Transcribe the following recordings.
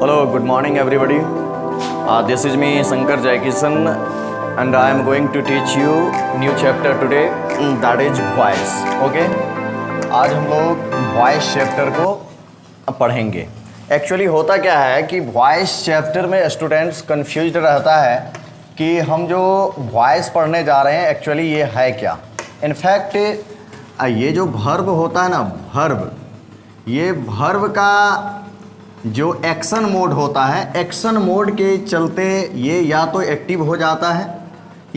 Hello, good morning everybody. This is me Shankar Jaikishan and I am going to teach you new chapter today, that is voice. Okay? आज हम लोग voice chapter को पढ़ेंगे. Actually होता क्या है कि voice chapter में स्टूडेंट्स confused रहता है कि हम जो voice पढ़ने जा रहे हैं एक्चुअली ये है क्या. इनफैक्ट ये जो verb होता है ना, verb, ये verb का जो एक्शन मोड होता है, एक्शन मोड के चलते ये या तो एक्टिव हो जाता है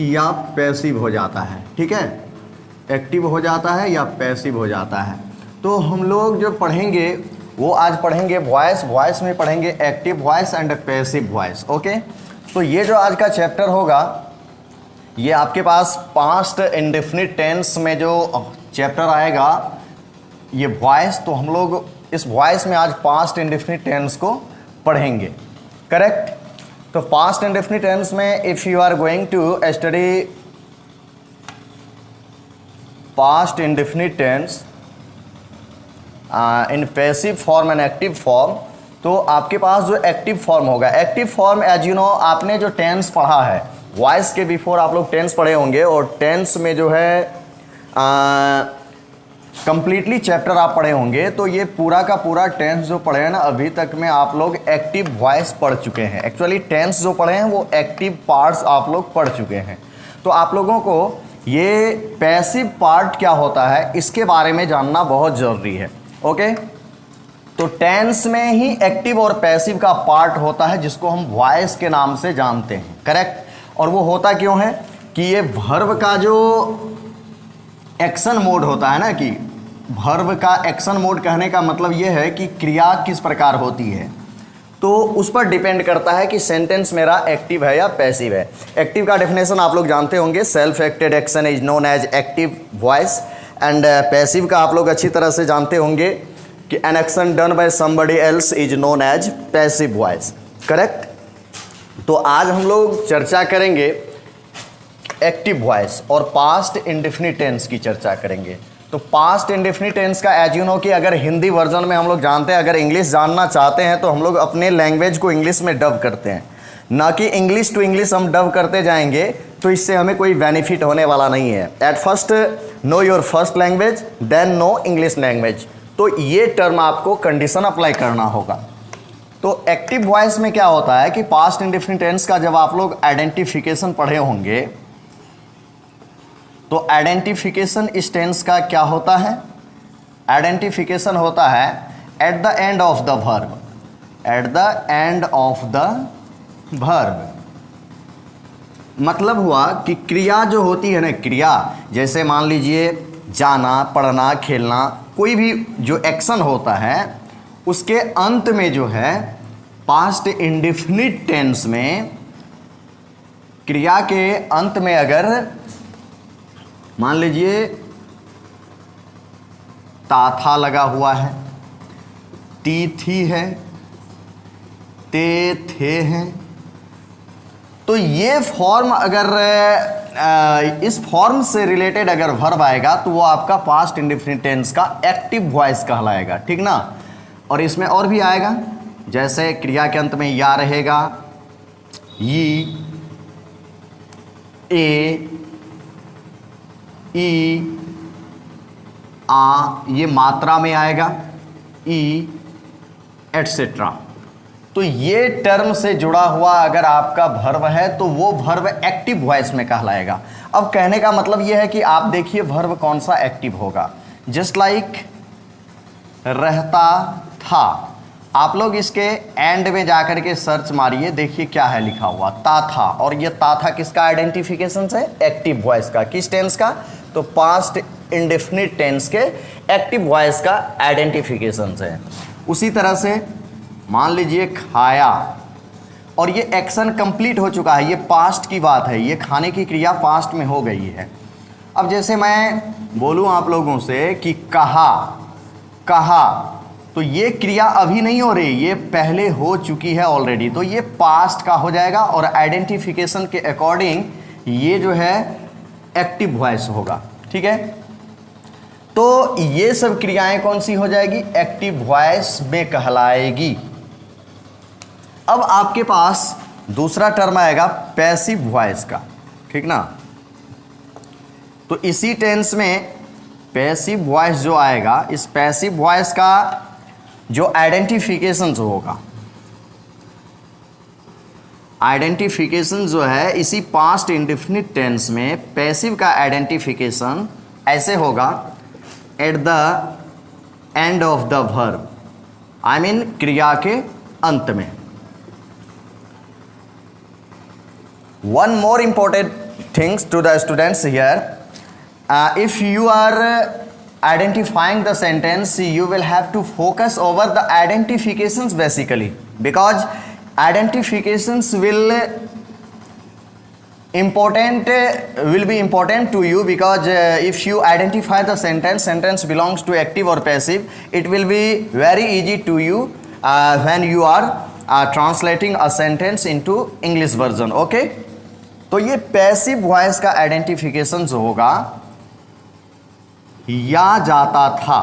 या पैसिव हो जाता है. ठीक है, एक्टिव हो जाता है या पैसिव हो जाता है. तो हम लोग जो पढ़ेंगे वो आज पढ़ेंगे वॉइस में पढ़ेंगे active voice and passive voice. Okay, तो ये जो आज का चैप्टर होगा ये आपके पास पास्ट इंडेफिनिट टेंस में जो चैप्टर आएगा ये वॉइस, तो हम लोग इस वॉइस में आज पास्ट इंडेफिनिट टेंस को पढ़ेंगे. करेक्ट. तो पास्ट इंडेफिनिट टेंस में if you are going to study past indefinite tense in passive form and active form, तो आपके पास जो एक्टिव फॉर्म होगा, active form as you know आपने जो टेंस पढ़ा है वॉइस के बिफोर आप लोग टेंस पढ़े होंगे, और टेंस में जो है कंप्लीटली चैप्टर आप पढ़े होंगे. तो ये पूरा का पूरा टेंस जो पढ़े हैं ना अभी तक में आप लोग एक्टिव वॉइस पढ़ चुके हैं. एक्चुअली टेंस जो पढ़े हैं वो एक्टिव पार्ट्स आप लोग पढ़ चुके हैं. तो आप लोगों को ये पैसिव पार्ट क्या होता है इसके बारे में जानना बहुत ज़रूरी है. ओके, तो टेंस में ही एक्टिव और पैसिव का पार्ट होता है जिसको हम वॉइस के नाम से जानते हैं. करेक्ट. और वो होता क्यों है कि ये वर्ब का जो एक्शन मोड होता है ना, कि वर्ब का एक्शन मोड कहने का मतलब ये है कि क्रिया किस प्रकार होती है, तो उस पर डिपेंड करता है कि सेंटेंस मेरा एक्टिव है या पैसिव है. एक्टिव का डेफिनेशन आप लोग जानते होंगे, self acted action is known as active voice. And passive का आप लोग अच्छी तरह से जानते होंगे कि an action done by somebody else is known as passive voice. Correct. तो आज हम लोग चर्चा करेंगे एक्टिव वॉइस और पास्ट इंडेफिनिट टेंस की चर्चा करेंगे. तो पास्ट इंडेफिनिट टेंस का एज यू नो कि अगर हिंदी वर्जन में हम लोग जानते हैं, अगर इंग्लिश जानना चाहते हैं तो हम लोग अपने लैंग्वेज को इंग्लिश में डब करते हैं, ना कि इंग्लिश टू इंग्लिश हम डब करते जाएंगे, तो इससे हमें कोई बेनिफिट होने वाला नहीं है. At first know your first language then know English language. तो ये टर्म आपको कंडीशन अप्लाई करना होगा. तो एक्टिव वॉइस में क्या होता है कि पास्ट इंडेफिनिट टेंस का जब आप लोग आइडेंटिफिकेशन पढ़े होंगे, तो आइडेंटिफिकेशन इस टेंस का क्या होता है, आइडेंटिफिकेशन होता है eight the end of the verb. Eight the end of the verb मतलब हुआ कि क्रिया जो होती है ना, क्रिया जैसे मान लीजिए जाना, पढ़ना, खेलना, कोई भी जो एक्शन होता है उसके अंत में जो है पास्ट इंडेफिनिट टेंस में क्रिया के अंत में अगर मान लीजिए ता था लगा हुआ है, ती थी है, ते थे हैं, तो ये फॉर्म अगर इस फॉर्म से रिलेटेड अगर वर्ब आएगा तो वो आपका पास्ट इंडेफिनिट टेंस का एक्टिव वॉइस कहलाएगा. ठीक ना. और इसमें और भी आएगा, जैसे क्रिया के अंत में या रहेगा, ई, ए, ई, आ, ये मात्रा में आएगा, ई, एटसेट्रा. तो ये टर्म से जुड़ा हुआ अगर आपका वर्ब है तो वो वर्ब एक्टिव वॉइस में कहलाएगा. अब कहने का मतलब ये है कि आप देखिए वर्ब कौन सा एक्टिव होगा. जस्ट लाइक रहता था, आप लोग इसके एंड में जाकर के सर्च मारिए, देखिए क्या है लिखा हुआ, ता था. और ये ता था किसका आइडेंटिफिकेशन से, एक्टिव वॉइस का. किस टेंस का, तो पास्ट इंडेफिनिट टेंस के एक्टिव वॉइस का आइडेंटिफिकेशन से. उसी तरह से मान लीजिए खाया, और ये एक्शन कंप्लीट हो चुका है, ये पास्ट की बात है, ये खाने की क्रिया पास्ट में हो गई है. अब जैसे मैं बोलूँ आप लोगों से कि कहा, कहा, तो ये क्रिया अभी नहीं हो रही, ये पहले हो चुकी है ऑलरेडी, तो ये पास्ट का हो जाएगा. और आइडेंटिफिकेशन के अकॉर्डिंग ये जो है एक्टिव वॉइस होगा. ठीक है. तो ये सब क्रियाएं कौन सी हो जाएगी, एक्टिव वॉइस में कहलाएगी. अब आपके पास दूसरा टर्म आएगा पैसिव वॉइस का, ठीक ना। तो इसी टेंस में पैसिव वॉइस जो आएगा, इस पैसिव वॉइस का जो आइडेंटिफिकेशन जो होगा, आइडेंटिफिकेशन जो है इसी पास्ट इंडेफिनिट टेंस में पैसिव का आइडेंटिफिकेशन ऐसे होगा at the end of the verb, I mean क्रिया के अंत में। One more important things to the students here, if you are identifying the sentence, you will have to focus over the identifications basically, because identifications will be important to you, because if you identify the sentence belongs to active or passive, it will be very easy to you when you are translating a sentence into English version, okay। तो ये passive voice का identification जो होगा, या जाता था,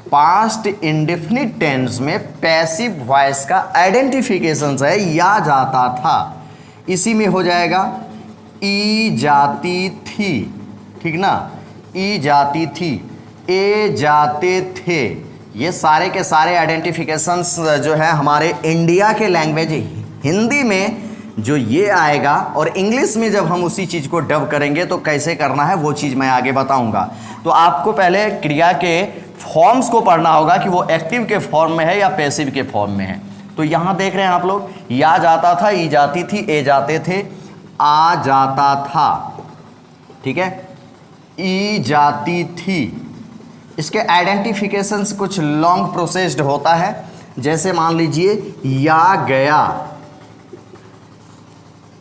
past indefinite tense में passive voice का आइडेंटिफिकेशन है या जाता था, इसी में हो जाएगा ई जाती थी, ठीक ना, ई जाती थी, ए जाते थे। ये सारे के सारे आइडेंटिफिकेशंस जो है हमारे इंडिया के लैंग्वेज हिंदी में जो ये आएगा, और इंग्लिश में जब हम उसी चीज़ को डब करेंगे तो कैसे करना है वो चीज़ मैं आगे बताऊंगा। तो आपको पहले क्रिया के फॉर्म्स को पढ़ना होगा कि वो एक्टिव के फॉर्म में है या पैसिव के फॉर्म में है। तो यहाँ देख रहे हैं आप लोग, या जाता था, ई जाती थी, ए जाते थे, आ जाता था, ठीक है, ई जाती थी। इसके आइडेंटिफिकेशंस कुछ लॉन्ग प्रोसेस्ड होता है, जैसे मान लीजिए या गया,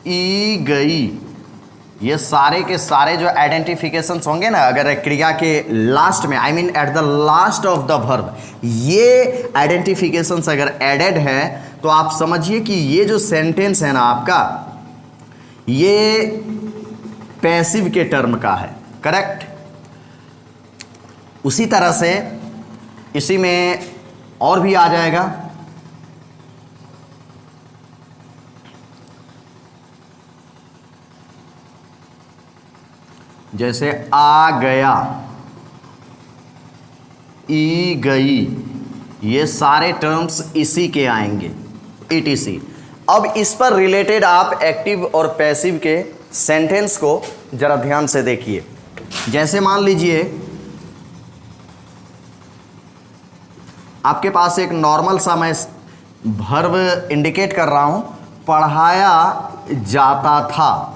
ई गई, ये सारे के सारे जो आइडेंटिफिकेशंस होंगे ना, अगर क्रिया के लास्ट में, I mean at the last of the verb, ये आइडेंटिफिकेशंस अगर एडेड है तो आप समझिए कि ये जो सेंटेंस है ना आपका, ये पैसिव के टर्म का है, करेक्ट। उसी तरह से इसी में और भी आ जाएगा, जैसे आ गया, ई गई, ये सारे टर्म्स इसी के आएंगे, etc। अब इस पर रिलेटेड आप एक्टिव और पैसिव के सेंटेंस को जरा ध्यान से देखिए। जैसे मान लीजिए आपके पास एक नॉर्मल सा मैं वर्ब इंडिकेट कर रहा हूं, पढ़ाया जाता था,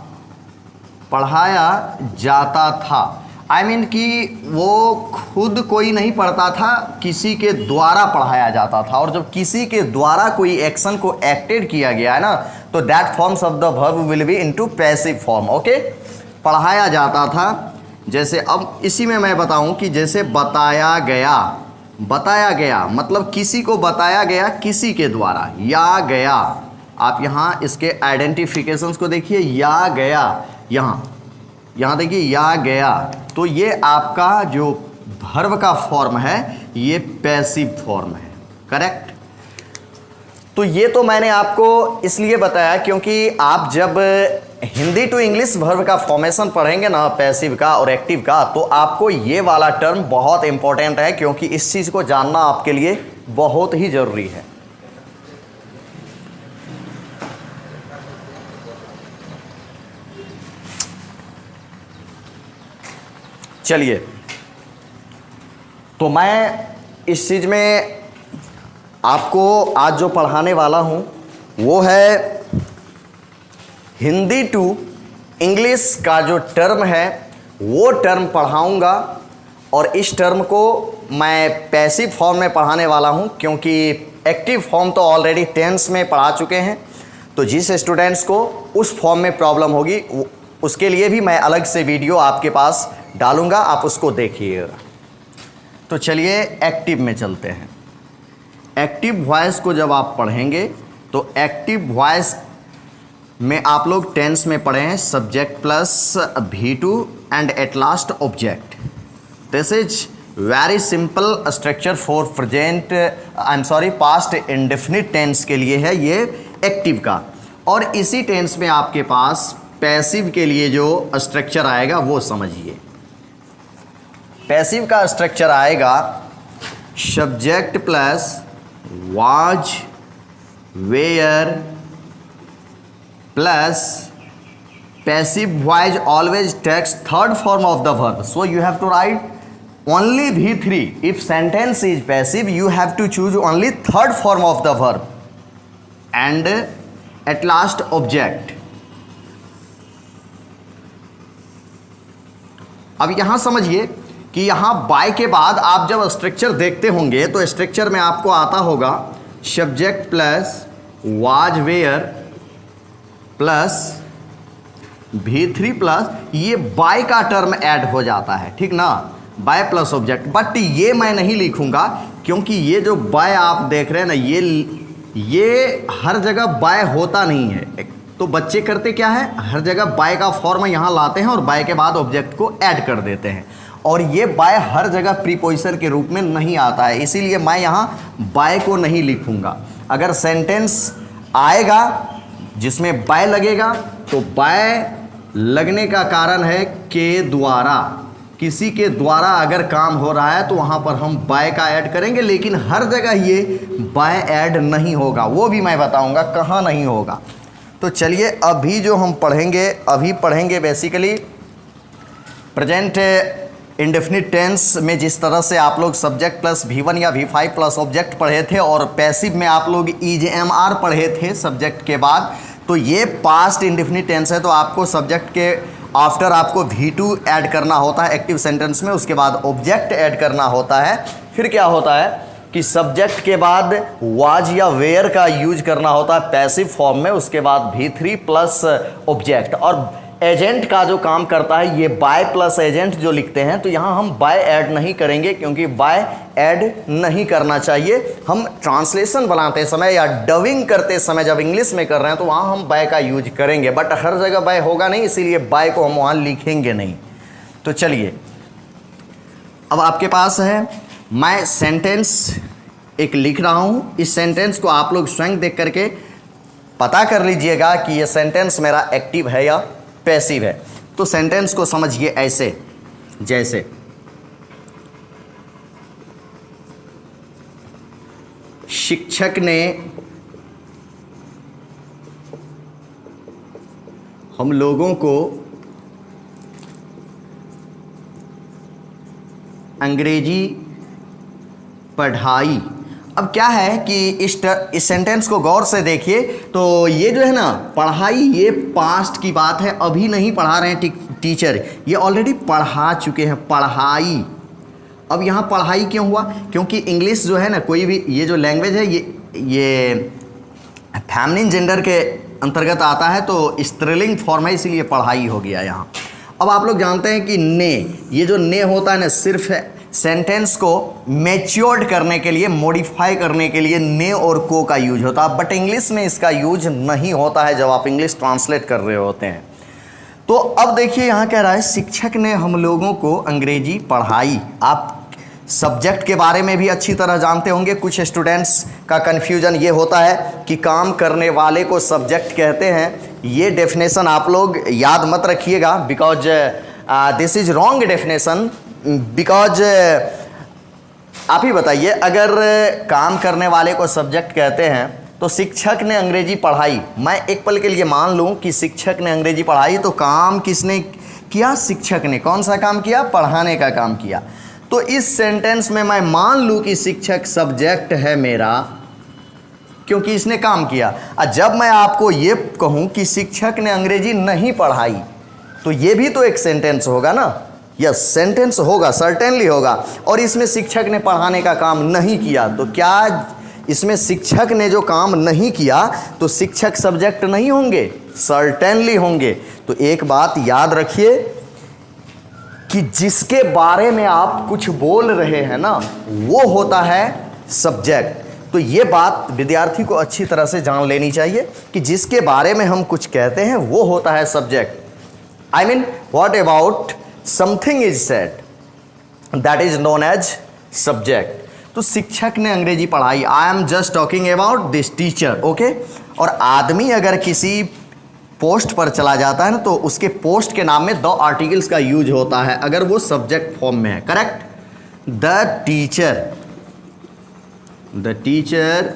पढ़ाया जाता था, आई मीन कि वो खुद कोई नहीं पढ़ता था, किसी के द्वारा पढ़ाया जाता था। और जब किसी के द्वारा कोई एक्शन को एक्टेड किया गया है ना, तो that forms of the verb will be into passive form, okay. पढ़ाया जाता था, जैसे अब इसी में मैं बताऊं कि जैसे बताया गया, बताया गया मतलब किसी को बताया गया किसी के द्वारा, या गया। आप यहाँ इसके आइडेंटिफिकेशंस को देखिए, या गया, यहाँ देखिए या गया, तो ये आपका जो वर्ब का फॉर्म है ये पैसिव फॉर्म है, करेक्ट। तो ये तो मैंने आपको इसलिए बताया क्योंकि आप जब हिंदी टू इंग्लिश वर्ब का फॉर्मेशन पढ़ेंगे ना, पैसिव का और एक्टिव का, तो आपको ये वाला टर्म बहुत इंपॉर्टेंट है, क्योंकि इस चीज़ को जानना आपके लिए बहुत ही ज़रूरी है। चलिए, तो मैं इस चीज़ में आपको आज जो पढ़ाने वाला हूँ वो है हिंदी टू इंग्लिश का जो टर्म है वो टर्म पढ़ाऊँगा, और इस टर्म को मैं पैसिव फॉर्म में पढ़ाने वाला हूँ, क्योंकि एक्टिव फॉर्म तो ऑलरेडी टेंस में पढ़ा चुके हैं। तो जिस स्टूडेंट्स को उस फॉर्म में प्रॉब्लम होगी उसके लिए भी मैं अलग से वीडियो आपके पास डालूंगा, आप उसको देखिएगा। तो चलिए एक्टिव में चलते हैं। एक्टिव वॉइस को जब आप पढ़ेंगे तो एक्टिव वॉइस में आप लोग टेंस में पढ़े हैं subject plus V2 and at last object. This is very simple structure for present, I am sorry, past indefinite tense के लिए है ये एक्टिव का। और इसी टेंस में आपके पास पैसिव के लिए जो स्ट्रक्चर आएगा वो समझिए। पैसिव का स्ट्रक्चर आएगा subject plus was were plus passive voice always takes third form of the verb, so you have to write only V3. If sentence is passive, you have to choose only third form of the verb and at last object. अब यहां समझिए कि यहां bye के बाद आप जब structure देखते होंगे तो स्ट्रक्चर में आपको आता होगा subject plus was were plus V3 plus, ये बाय का टर्म ऐड हो जाता है, ठीक ना, बाय प्लस ऑब्जेक्ट। बट ये मैं नहीं लिखूंगा क्योंकि ये जो बाय आप देख रहे हैं ना, ये हर जगह बाय होता नहीं है। तो बच्चे करते क्या है, हर जगह बाय का फॉर्म यहाँ लाते हैं और बाय के बाद ऑब्जेक्ट को ऐड कर देते हैं, और ये बाय हर जगह प्रीपोजिशन के रूप में नहीं आता है, इसीलिए मैं यहाँ बाय को नहीं लिखूंगा। अगर सेंटेंस आएगा जिसमें बाय लगेगा तो बाय लगने का कारण है के द्वारा, किसी के द्वारा अगर काम हो रहा है तो वहाँ पर हम बाय का ऐड करेंगे, लेकिन हर जगह ये बाय ऐड नहीं होगा, वो भी मैं बताऊंगा कहाँ नहीं होगा। तो चलिए अभी जो हम पढ़ेंगे बेसिकली प्रेजेंट इंडेफिनिट टेंस में जिस तरह से आप लोग सब्जेक्ट प्लस V1 या V5 प्लस ऑब्जेक्ट पढ़े थे, और पैसिव में आप लोग EJMR पढ़े थे सब्जेक्ट के बाद, तो ये पास्ट इंडेफिनिट टेंस है। तो आपको सब्जेक्ट के आफ्टर आपको V2 ऐड करना होता है एक्टिव सेंटेंस में, उसके बाद ऑब्जेक्ट ऐड करना होता है। फिर क्या होता है कि सब्जेक्ट के बाद वाज या वेयर का यूज करना होता है पैसिव फॉर्म में, उसके बाद V3 प्लस ऑब्जेक्ट। और एजेंट का जो काम करता है ये बाय प्लस एजेंट जो लिखते हैं, तो यहाँ हम बाय ऐड नहीं करेंगे क्योंकि बाय ऐड नहीं करना चाहिए। हम ट्रांसलेशन बनाते समय या डबिंग करते समय जब इंग्लिश में कर रहे हैं तो वहाँ हम बाय का यूज करेंगे, बट हर जगह बाय होगा नहीं, इसीलिए बाय को हम वहाँ लिखेंगे नहीं। तो चलिए अब आपके पास है, मैं सेंटेंस एक लिख रहा हूँ, इस सेंटेंस को आप लोग स्वयं देख करके पता कर लीजिएगा कि ये सेंटेंस मेरा एक्टिव है या पैसिव है। तो सेंटेंस को समझिए ऐसे, जैसे शिक्षक ने हम लोगों को अंग्रेजी पढ़ाई। अब क्या है कि इस सेंटेंस को गौर से देखिए, तो ये जो है ना पढ़ाई, ये पास्ट की बात है, अभी नहीं पढ़ा रहे हैं टीचर, ये ऑलरेडी पढ़ा चुके हैं, पढ़ाई। अब यहाँ पढ़ाई क्यों हुआ, क्योंकि इंग्लिश जो है ना, कोई भी ये जो लैंग्वेज है ये फेमिनिन जेंडर के अंतर्गत आता है, तो स्त्रीलिंग फॉर्म है, इसीलिए पढ़ाई हो गया यहाँ। अब आप लोग जानते हैं कि ने, ये जो ने होता है ना, सिर्फ सेंटेंस को मैच्योर्ड करने के लिए, मॉडिफाई करने के लिए ने और को का यूज होता है, बट इंग्लिश में इसका यूज नहीं होता है जब आप इंग्लिश ट्रांसलेट कर रहे होते हैं। तो अब देखिए यहाँ कह रहा है शिक्षक ने हम लोगों को अंग्रेजी पढ़ाई। आप सब्जेक्ट के बारे में भी अच्छी तरह जानते होंगे, कुछ स्टूडेंट्स का कन्फ्यूजन ये होता है कि काम करने वाले को सब्जेक्ट कहते हैं। ये डेफिनेशन आप लोग याद मत रखिएगा, because this is wrong definition. Because आप ही बताइए, अगर काम करने वाले को सब्जेक्ट कहते हैं तो शिक्षक ने अंग्रेजी पढ़ाई, मैं एक पल के लिए मान लूं कि शिक्षक ने अंग्रेजी पढ़ाई, तो काम किसने किया, शिक्षक ने। कौन सा काम किया, पढ़ाने का काम किया। तो इस सेंटेंस में मैं मान लूं कि शिक्षक सब्जेक्ट है मेरा, क्योंकि इसने काम किया। जब मैं आपको ये कहूं कि शिक्षक ने अंग्रेजी नहीं पढ़ाई, तो ये भी तो एक सेंटेंस होगा ना। यस, सेंटेंस होगा, सर्टेनली होगा। और इसमें शिक्षक ने पढ़ाने का काम नहीं किया, तो क्या इसमें शिक्षक ने जो काम नहीं किया तो शिक्षक सब्जेक्ट नहीं होंगे, सर्टेनली होंगे। तो एक बात याद रखिए कि जिसके बारे में आप कुछ बोल रहे हैं ना, वो होता है सब्जेक्ट। तो ये बात विद्यार्थी को अच्छी तरह से जान लेनी चाहिए कि जिसके बारे में हम कुछ कहते हैं वो होता है subject. I mean what about something is said, that is known as subject. तो शिक्षक ने अंग्रेजी पढ़ाई, I am just talking about this teacher, okay. और आदमी अगर किसी पोस्ट पर चला जाता है ना तो उसके पोस्ट के नाम में द आर्टिकल्स का यूज होता है अगर वो सब्जेक्ट फॉर्म में है, करेक्ट। द टीचर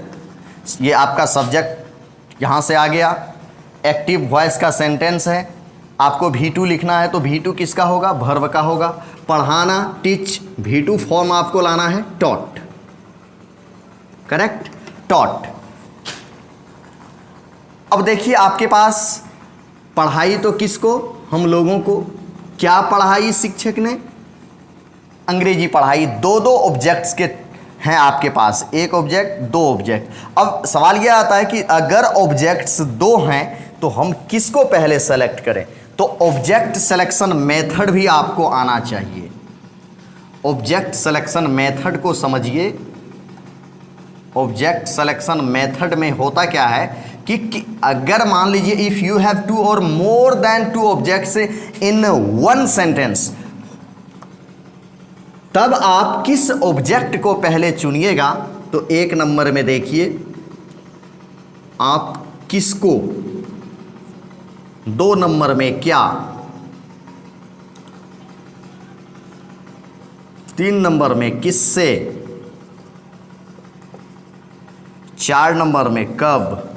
ये आपका सब्जेक्ट यहाँ से आ गया। एक्टिव वॉइस का सेंटेंस है, आपको V2 लिखना है तो V2 किसका होगा, वर्ब का होगा। पढ़ाना टीच, V2 फॉर्म आपको लाना है टॉट, करेक्ट, टॉट। अब देखिए आपके पास पढ़ाई तो किसको, हम लोगों को। क्या पढ़ाई शिक्षक ने, अंग्रेजी पढ़ाई। दो दो ऑब्जेक्ट्स के हैं आपके पास, एक ऑब्जेक्ट दो ऑब्जेक्ट। अब सवाल यह आता है कि अगर ऑब्जेक्ट्स दो हैं तो हम किसको पहले सेलेक्ट करें। तो ऑब्जेक्ट सिलेक्शन मेथड भी आपको आना चाहिए। ऑब्जेक्ट सिलेक्शन मेथड को समझिए। ऑब्जेक्ट सिलेक्शन मेथड में होता क्या है कि अगर मान लीजिए इफ यू हैव टू और more than two objects in one sentence, तब आप किस ऑब्जेक्ट को पहले चुनिएगा। तो एक नंबर में देखिए आप किसको, दो नंबर में क्या, तीन नंबर में किससे, चार नंबर में कब।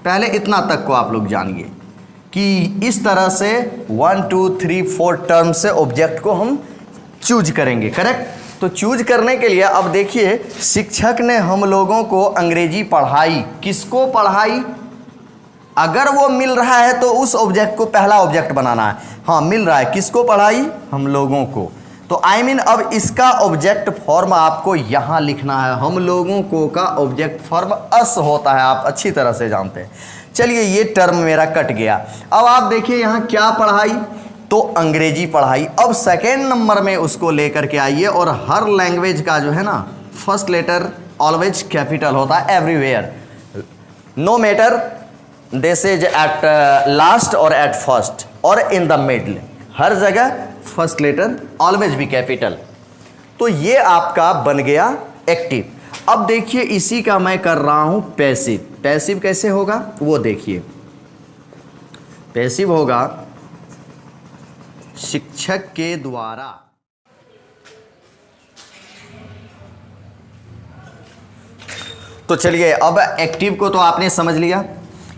पहले इतना तक को आप लोग जानिए कि इस तरह से 1 2 3 4 टर्म से ऑब्जेक्ट को हम चूज करेंगे, करेक्ट। तो चूज करने के लिए अब देखिए शिक्षक ने हम लोगों को अंग्रेजी पढ़ाई, किसको पढ़ाई। अगर वो मिल रहा है तो उस ऑब्जेक्ट को पहला ऑब्जेक्ट बनाना है। हाँ मिल रहा है, किसको पढ़ाई, हम लोगों को। तो आई मीन अब इसका ऑब्जेक्ट फॉर्म आपको यहाँ लिखना है। हम लोगों को का ऑब्जेक्ट फॉर्म अस होता है, आप अच्छी तरह से जानते हैं। चलिए ये टर्म मेरा कट गया। अब आप देखिए यहाँ क्या पढ़ाई, तो अंग्रेजी पढ़ाई। अब सेकेंड नंबर में उसको लेकर के आइए और हर लैंग्वेज का जो है ना फर्स्ट लेटर ऑलवेज कैपिटल होता है everywhere, no matter this is at last और एट फर्स्ट और इन द मिडल, हर जगह फर्स्ट लेटर ऑलवेज भी कैपिटल। तो ये आपका बन गया एक्टिव। अब देखिए इसी का मैं कर रहा हूं पैसिव। पैसिव कैसे होगा वो देखिए। पैसिव होगा शिक्षक के द्वारा, तो चलिए अब एक्टिव को तो आपने समझ लिया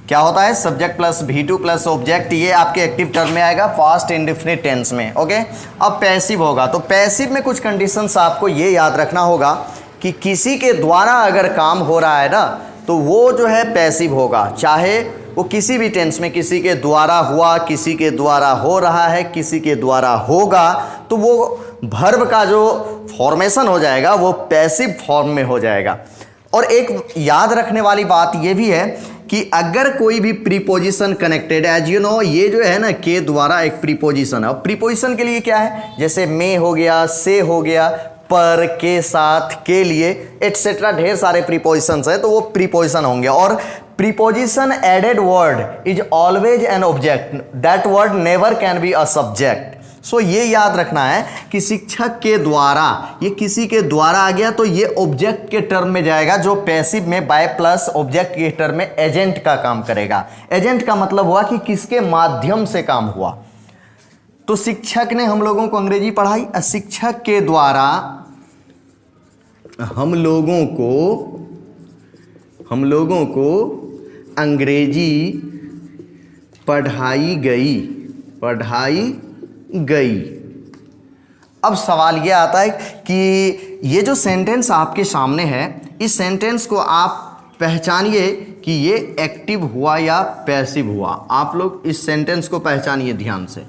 क्या होता है, subject plus V2 plus object, ये आपके एक्टिव टर्म में आएगा पास्ट इंडेफिनिट टेंस में, ओके। अब पैसिव होगा, तो पैसिव में कुछ कंडीशंस आपको ये याद रखना होगा कि किसी के द्वारा अगर काम हो रहा है ना तो वो जो है पैसिव होगा, चाहे वो किसी भी टेंस में, किसी के द्वारा हुआ, किसी के द्वारा हो रहा है, किसी के द्वारा होगा, तो वो वर्ब का जो फॉर्मेशन हो जाएगा वो पैसिव फॉर्म में हो जाएगा। और एक याद रखने वाली बात ये भी है कि अगर कोई भी preposition connected, as you know ये जो है ना के द्वारा एक प्रीपोजिशन है। और प्रीपोजिशन के लिए क्या है, जैसे में हो गया, से हो गया, पर, के साथ, के लिए एटसेट्रा, ढेर सारे प्रीपोजिशंस हैं, तो वो प्रीपोजिशन होंगे। और preposition added word is always an object, that word never can be a subject. So ये याद रखना है कि शिक्षक के द्वारा, ये किसी के द्वारा आ गया तो ये ऑब्जेक्ट के टर्म में जाएगा, जो पैसिव में बाय प्लस ऑब्जेक्ट के टर्म में एजेंट का काम करेगा। एजेंट का मतलब हुआ कि किसके माध्यम से काम हुआ। तो शिक्षक ने हम लोगों को अंग्रेजी पढ़ाई, शिक्षक के द्वारा हम लोगों को अंग्रेजी पढ़ाई गई। अब सवाल यह आता है कि ये जो सेंटेंस आपके सामने है, इस सेंटेंस को आप पहचानिए कि ये एक्टिव हुआ या पैसिव हुआ। आप लोग इस सेंटेंस को पहचानिए ध्यान से,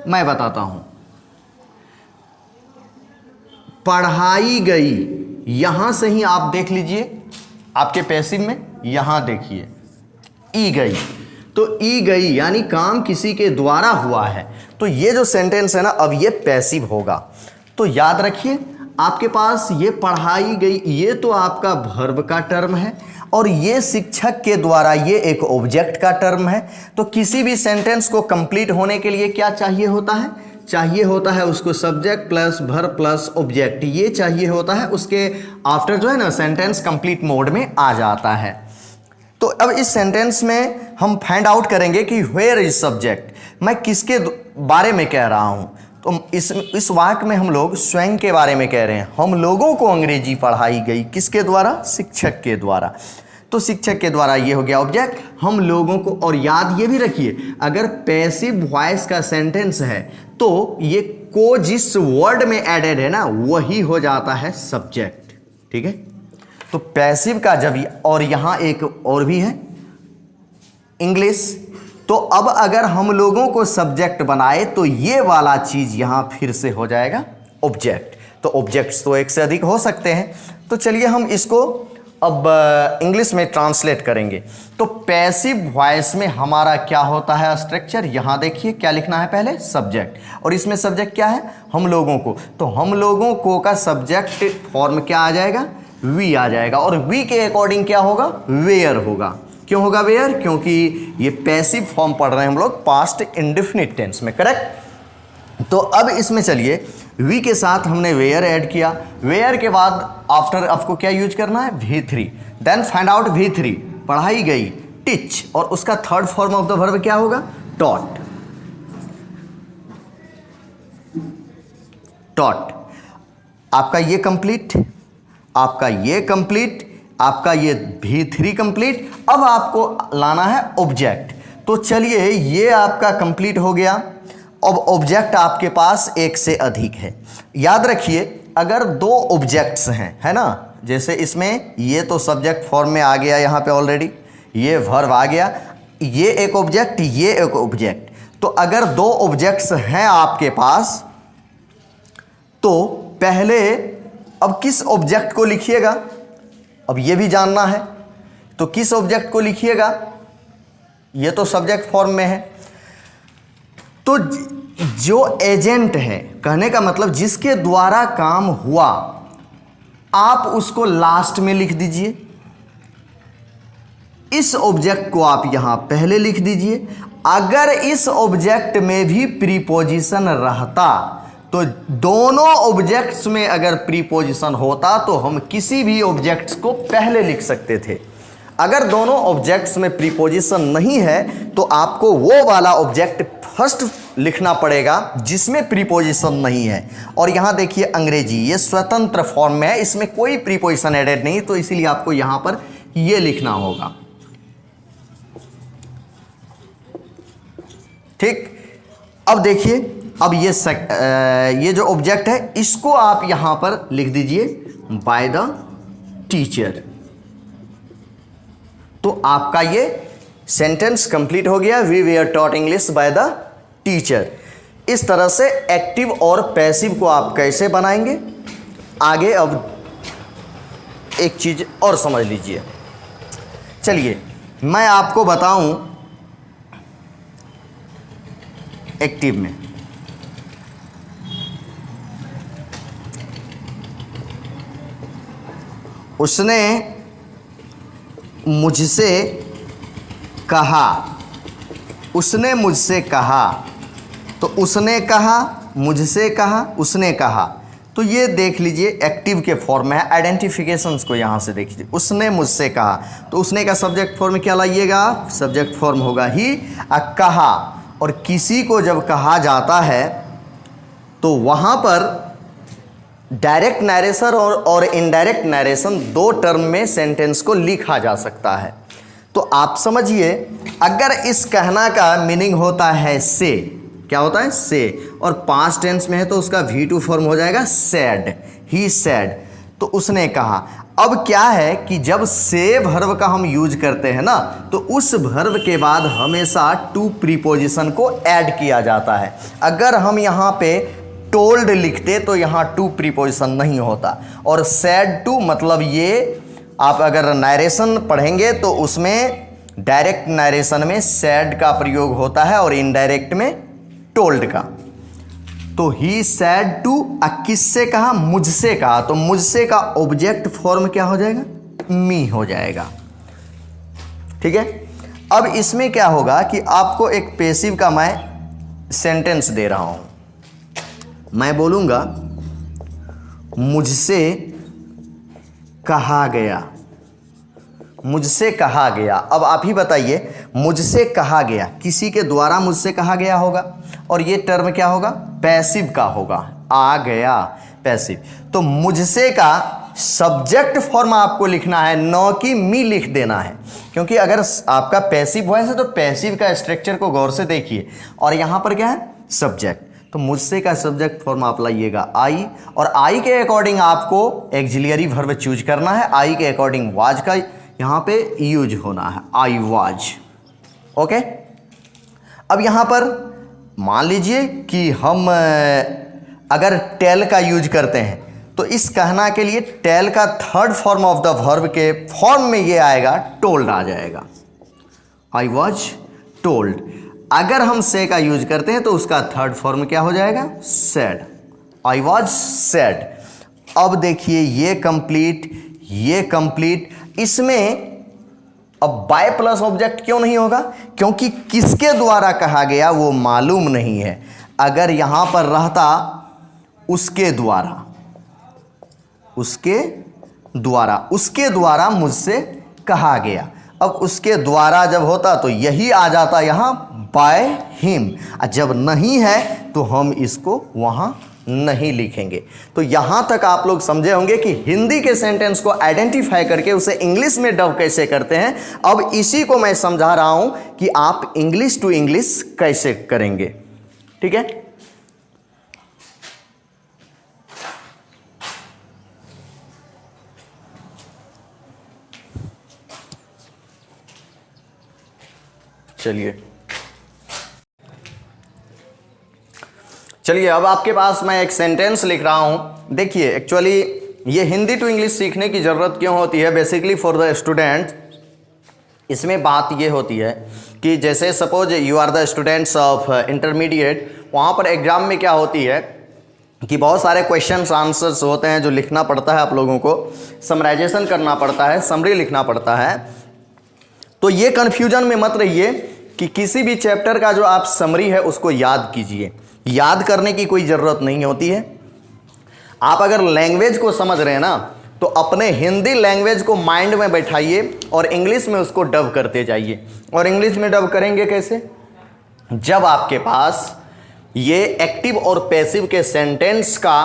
मैं बताता हूं। पढ़ाई गई, यहां से ही आप देख लीजिए आपके पैसिव में, यहां देखिए ई गई, तो ई गई यानी काम किसी के द्वारा हुआ है। तो ये जो सेंटेंस है ना अब ये पैसिव होगा। तो याद रखिए आपके पास ये पढ़ाई गई, ये तो आपका वर्ब का टर्म है और ये शिक्षक के द्वारा ये एक ऑब्जेक्ट का टर्म है। तो किसी भी सेंटेंस को कंप्लीट होने के लिए क्या चाहिए होता है, चाहिए होता है उसको subject plus verb plus object, ये चाहिए होता है, उसके आफ्टर जो है ना सेंटेंस कंप्लीट मोड में आ जाता है। तो अब इस सेंटेंस में हम फाइंड आउट करेंगे कि वेयर इज सब्जेक्ट, मैं किसके बारे में कह रहा हूं। तो इस वाक्य में हम लोग स्वयं के बारे में कह रहे हैं। हम लोगों को अंग्रेजी पढ़ाई गई, किसके द्वारा? शिक्षक के द्वारा। तो शिक्षक के द्वारा ये हो गया ऑब्जेक्ट, हम लोगों को। और याद ये भी रखिए, अगर पैसिव वॉइस का सेंटेंस है तो ये को जिस वर्ड में एडेड है ना वही हो जाता है सब्जेक्ट। ठीक है, तो पैसिव का जब, और यहां एक और भी है इंग्लिश, तो अब अगर हम लोगों को सब्जेक्ट बनाए तो ये वाला चीज यहां फिर से हो जाएगा ऑब्जेक्ट। तो ऑब्जेक्ट्स तो एक से अधिक हो सकते हैं। तो चलिए हम इसको अब इंग्लिश में ट्रांसलेट करेंगे। तो पैसिव वॉइस में हमारा क्या होता है स्ट्रक्चर, यहां देखिए क्या लिखना है, पहले सब्जेक्ट, और इसमें सब्जेक्ट क्या है? हम लोगों को। तो हम लोगों को का सब्जेक्ट फॉर्म क्या आ जाएगा? वी आ जाएगा। और वी के अकॉर्डिंग क्या होगा? वेयर होगा। क्यों होगा वेयर? क्योंकि ये पैसिव फॉर्म पढ़ रहे हैं हम लोग पास्ट इंडेफिनिट टेंस में, करेक्ट। तो अब इसमें चलिए वी के साथ हमने वेयर ऐड किया। वेयर के बाद आफ्टर आपको क्या यूज करना है? V3। Then find out V3 पढ़ाई गई, टीच, और उसका third form of the verb क्या होगा? टॉट। टॉट। आपका ये कंप्लीट, आपका ये कंप्लीट, आपका ये V3 कंप्लीट। अब आपको लाना है ऑब्जेक्ट। तो चलिए ये आपका कंप्लीट हो गया। अब ऑब्जेक्ट आपके पास एक से अधिक है। याद रखिए अगर दो ऑब्जेक्ट्स हैं, है ना, जैसे इसमें ये तो सब्जेक्ट फॉर्म में आ गया यहाँ पे ऑलरेडी, ये वर्ब आ गया, ये एक ऑब्जेक्ट, ये एक ऑब्जेक्ट। तो अगर दो ऑब्जेक्ट्स हैं आपके पास तो पहले अब किस ऑब्जेक्ट को लिखिएगा, अब ये भी जानना है। तो किस ऑब्जेक्ट को लिखिएगा? ये तो सब्जेक्ट फॉर्म में है। तो जो एजेंट है, कहने का मतलब जिसके द्वारा काम हुआ, आप उसको लास्ट में लिख दीजिए। इस ऑब्जेक्ट को आप यहां पहले लिख दीजिए। अगर इस ऑब्जेक्ट में भी प्रीपोजिशन रहता तो दोनों ऑब्जेक्ट्स में अगर प्रीपोजिशन होता तो हम किसी भी ऑब्जेक्ट्स को पहले लिख सकते थे। अगर दोनों ऑब्जेक्ट्स में प्रीपोजिशन नहीं है तो आपको वो वाला ऑब्जेक्ट फर्स्ट लिखना पड़ेगा जिसमें प्रीपोजिशन नहीं है। और यहां देखिए अंग्रेजी ये स्वतंत्र फॉर्म में है, इसमें कोई प्रीपोजिशन एडेड नहीं, तो इसीलिए आपको यहां पर ये लिखना होगा। ठीक, अब देखिए, अब ये जो ऑब्जेक्ट है इसको आप यहां पर लिख दीजिए बाय द टीचर। तो आपका ये सेंटेंस कंप्लीट हो गया, we were taught English by the teacher. इस तरह से एक्टिव और पैसिव को आप कैसे बनाएंगे आगे, अब एक चीज और समझ लीजिए। चलिए मैं आपको बताऊं एक्टिव में। उसने मुझसे कहा, उसने मुझसे कहा, तो उसने कहा, मुझसे कहा, उसने कहा। तो ये देख लीजिए एक्टिव के फॉर्म में है। आइडेंटिफिकेशंस को यहाँ से देखिए, उसने मुझसे कहा, तो उसने का सब्जेक्ट फॉर्म क्या लाइएगा? सब्जेक्ट फॉर्म होगा ही कहा। और किसी को जब कहा जाता है तो वहाँ पर डायरेक्ट नरेशन और इनडायरेक्ट नरेशन दो टर्म में सेंटेंस को लिखा जा सकता है। तो आप समझिए अगर इस कहना का मीनिंग होता है से, क्या होता है? से, और पास्ट टेंस में है तो उसका V2 फॉर्म हो जाएगा सैड, ही सैड। तो उसने कहा। अब क्या है कि जब से वर्ब का हम यूज करते हैं ना तो उस वर्ब के बाद हमेशा टू प्रीपोजिशन को ऐड किया जाता है। अगर हम यहाँ पे टोल्ड लिखते तो यहाँ टू प्रीपोजिशन नहीं होता। और सैड टू मतलब ये आप अगर नरेशन पढ़ेंगे तो उसमें डायरेक्ट नरेशन में सैड का प्रयोग होता है और इनडायरेक्ट में टोल्ड का। तो ही सैड टू, किससे कहा? मुझसे कहा। तो मुझसे का ऑब्जेक्ट फॉर्म क्या हो जाएगा? मी हो जाएगा। ठीक है, अब इसमें क्या होगा कि आपको एक पैसिव का मैं सेंटेंस दे रहा हूं। मैं बोलूँगा मुझसे कहा गया, मुझसे कहा गया। अब आप ही बताइए, मुझसे कहा गया, किसी के द्वारा मुझसे कहा गया होगा, और ये टर्म क्या होगा, पैसिव का होगा, आ गया पैसिव। तो मुझसे का सब्जेक्ट फॉर्म आपको लिखना है, न कि मी लिख देना है, क्योंकि अगर आपका पैसिव वॉइस है तो पैसिव का स्ट्रक्चर को गौर से देखिए, और यहाँ पर क्या है, सब्जेक्ट। तो मुझसे का सब्जेक्ट फॉर्म आप लाइएगा आई, और आई के अकॉर्डिंग आपको एक्सिलरी वर्ब चूज करना है। आई के अकॉर्डिंग वाज का यहाँ पे यूज होना है, आई वाज। ओके, अब यहाँ पर मान लीजिए कि हम अगर टेल का यूज करते हैं, तो इस कहना के लिए टेल का third form of the verb के फॉर्म में ये आएगा, टोल्ड आ जाएगा, आई वॉज टोल्ड। अगर हम से का यूज करते हैं तो उसका थर्ड फॉर्म क्या हो जाएगा, सेड, आई वॉज सेड। अब देखिए ये कंप्लीट, ये कंप्लीट, इसमें अब बाय प्लस ऑब्जेक्ट क्यों नहीं होगा, क्योंकि किसके द्वारा कहा गया वो मालूम नहीं है। अगर यहां पर रहता उसके द्वारा, उसके द्वारा, उसके द्वारा मुझसे कहा गया, अब उसके द्वारा जब होता तो यही आ जाता यहां बाय हिम। जब नहीं है तो हम इसको वहां नहीं लिखेंगे। तो यहां तक आप लोग समझे होंगे कि हिंदी के सेंटेंस को आइडेंटिफाई करके उसे इंग्लिश में डब कैसे करते हैं। अब इसी को मैं समझा रहा हूं कि आप इंग्लिश टू इंग्लिश कैसे करेंगे, ठीक है। चलिए अब आपके पास मैं एक सेंटेंस लिख रहा हूं। देखिए एक्चुअली ये हिंदी टू इंग्लिश सीखने की ज़रूरत क्यों होती है, बेसिकली फॉर द स्टूडेंट। इसमें बात ये होती है कि जैसे suppose you are the students of intermediate, वहाँ पर एग्ज़ाम में क्या होती है कि बहुत सारे क्वेश्चंस आंसर्स होते हैं जो लिखना पड़ता है, आप लोगों को समराइजेशन करना पड़ता है, समरी लिखना पड़ता है। तो ये कन्फ्यूजन में मत रहिए कि किसी भी चैप्टर का जो आप समरी है उसको याद कीजिए। याद करने की कोई ज़रूरत नहीं होती है। आप अगर लैंग्वेज को समझ रहे हैं ना, तो अपने हिंदी लैंग्वेज को माइंड में बैठाइए और इंग्लिश में उसको डब करते जाइए। और इंग्लिश में डब करेंगे कैसे, जब आपके पास ये एक्टिव और पैसिव के सेंटेंस का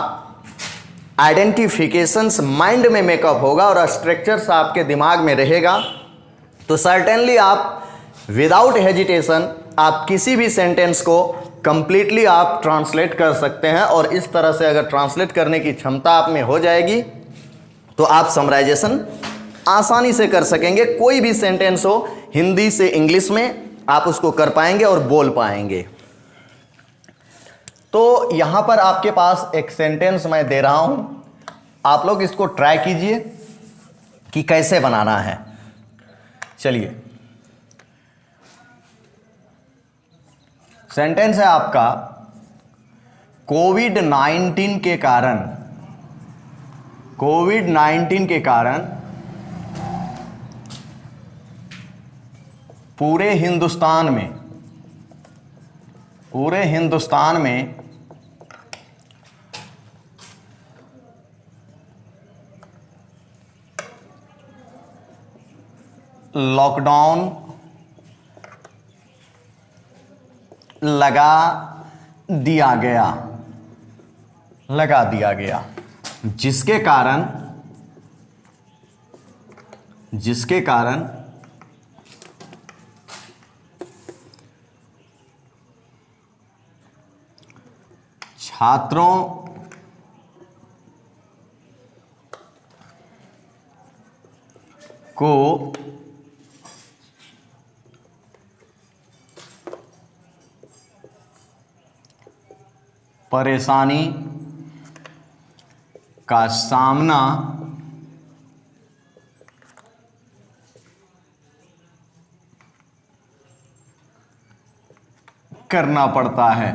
आइडेंटिफिकेशंस माइंड में मेकअप होगा और स्ट्रक्चर्स आपके दिमाग में रहेगा, तो सर्टेनली आप विदाउट हेजिटेशन आप किसी भी सेंटेंस को कंप्लीटली आप ट्रांसलेट कर सकते हैं। और इस तरह से अगर ट्रांसलेट करने की क्षमता आप में हो जाएगी तो आप समराइजेशन आसानी से कर सकेंगे। कोई भी सेंटेंस हो हिंदी से इंग्लिश में आप उसको कर पाएंगे और बोल पाएंगे। तो यहां पर आपके पास एक सेंटेंस मैं दे रहा हूं, आप लोग इसको ट्राई कीजिए कि कैसे बनाना है। चलिए सेंटेंस है आपका, कोविड-19 के कारण, कोविड-19 के कारण पूरे हिंदुस्तान में लॉकडाउन लगा दिया गया, जिसके कारण छात्रों को परेशानी का सामना करना पड़ता है।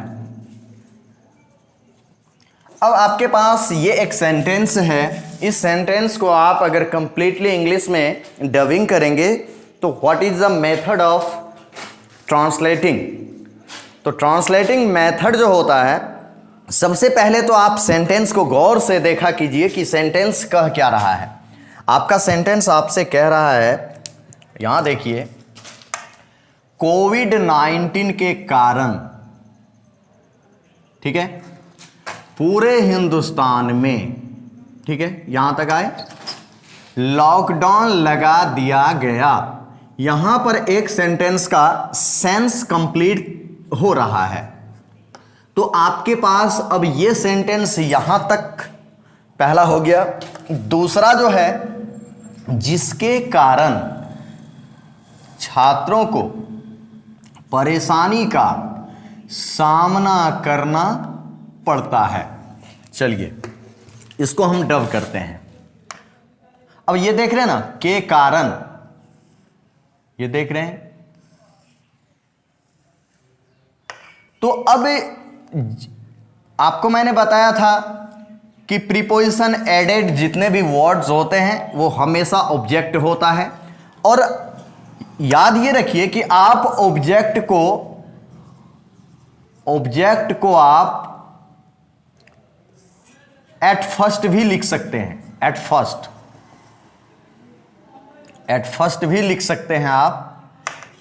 अब आपके पास ये एक सेंटेंस है, इस सेंटेंस को आप अगर कंप्लीटली इंग्लिश में डबिंग करेंगे तो what is the method of translating. तो ट्रांसलेटिंग मेथड जो होता है सबसे पहले तो आप सेंटेंस को गौर से देखा कीजिए कि सेंटेंस कह क्या रहा है। आपका सेंटेंस आपसे कह रहा है, यहां देखिए, कोविड-19 के कारण, ठीक है, पूरे हिंदुस्तान में, ठीक है, यहां तक आए, लॉकडाउन लगा दिया गया। यहां पर एक सेंटेंस का सेंस कंप्लीट हो रहा है। तो आपके पास अब ये सेंटेंस यहां तक पहला हो गया। दूसरा जो है, जिसके कारण छात्रों को परेशानी का सामना करना पड़ता है। चलिए इसको हम डब करते हैं। अब ये देख रहे हैं ना, के कारण, ये देख रहे हैं। तो अब आपको मैंने बताया था कि प्रीपोजिशन एडेड जितने भी वर्ड्स होते हैं वो हमेशा ऑब्जेक्ट होता है। और याद ये रखिए कि आप ऑब्जेक्ट को आप एट फर्स्ट भी लिख सकते हैं। एट फर्स्ट भी लिख सकते हैं आप।